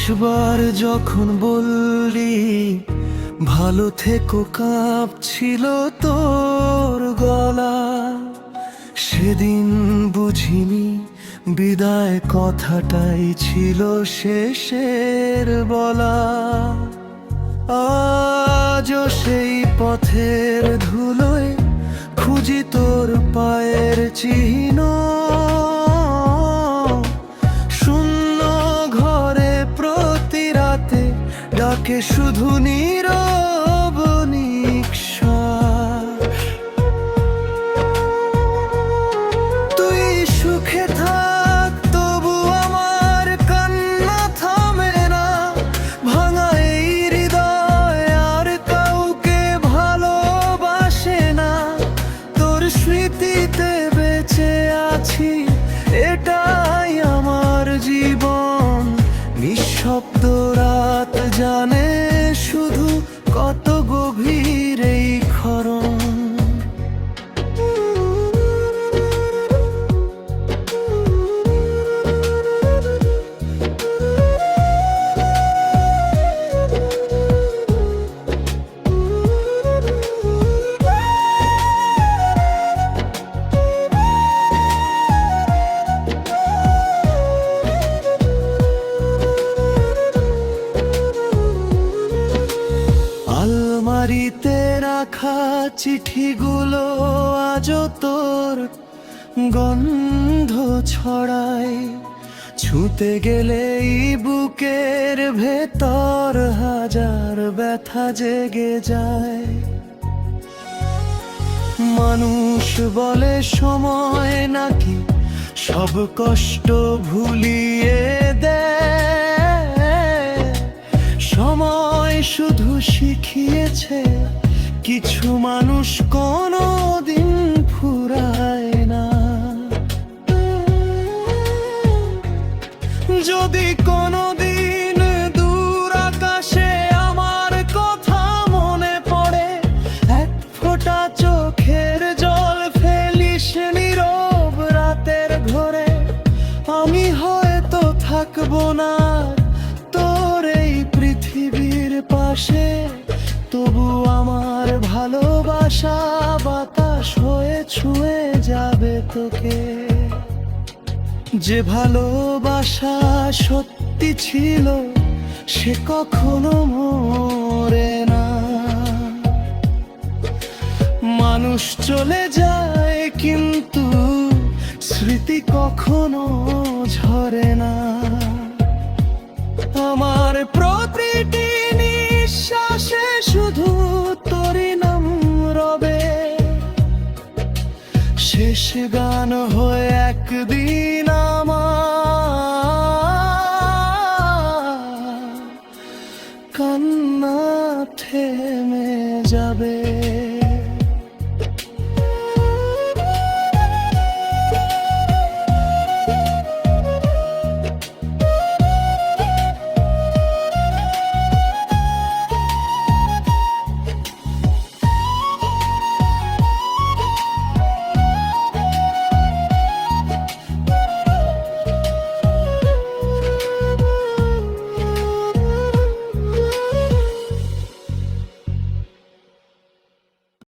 শেষবার যখন বললি ভালো থেকো, কাঁপছিল তোর গলা। সেদিন বুঝিনি বিদায় কথাটাই ছিল শেষের বলা। আজও সেই পথের ধুলোয় খুঁজি তোর পায়ের চিহ্ন। শূন্য ঘরে প্রতি রাতে ডাকে শুধু নীরব নিঃশ্বাস। তুই সুখে থাক, তবু আমার কান্না থামে না। ভাঙা এই হৃদয় আর কাউকে ভালোবাসে না। তোর স্মৃতিতে বেঁচে আছি, এটাই আমার জীবন। নিঃশব্দ রাত জানে শুধু কত গভীর এই ক্ষরণ। আলমারিতে রাখা চিঠিগুলো আজও তোর গন্ধ ছড়ায়। ছুঁতে গেলেই বুকের ভেতর হাজার ব্যথা জেগে যায়। মানুষ বলে সময় নাকি সব কষ্ট ভুলিয়ে দেয়। সময় শুধু শিখিয়েছে কিছু মানুষ কোনোদিন ফুরায় না। যদি কোনোদিন দূর আকাশে আমার কথা মনে পড়ে, এক ফোঁটা চোখের জল ফেলিস নীরব রাতের ঘরে। আমি হয়তো থাকবো না তোর এই পৃথিবীর পাশে, তবু আমার ভালোবাসা বাতাস হয়ে ছুঁয়ে যাবে তোকে। যে ভালোবাসা সত্যি ছিল সে কখনো মরে না। মানুষ চলে যায় কিন্তু স্মৃতি কখনো ঝরে না। আমার প্রতিটি নিঃশ্বাসে শুধু তোরই নাম রবে। শেষ গান হয়ে একদিন আমার কান্না থেমে যাবে।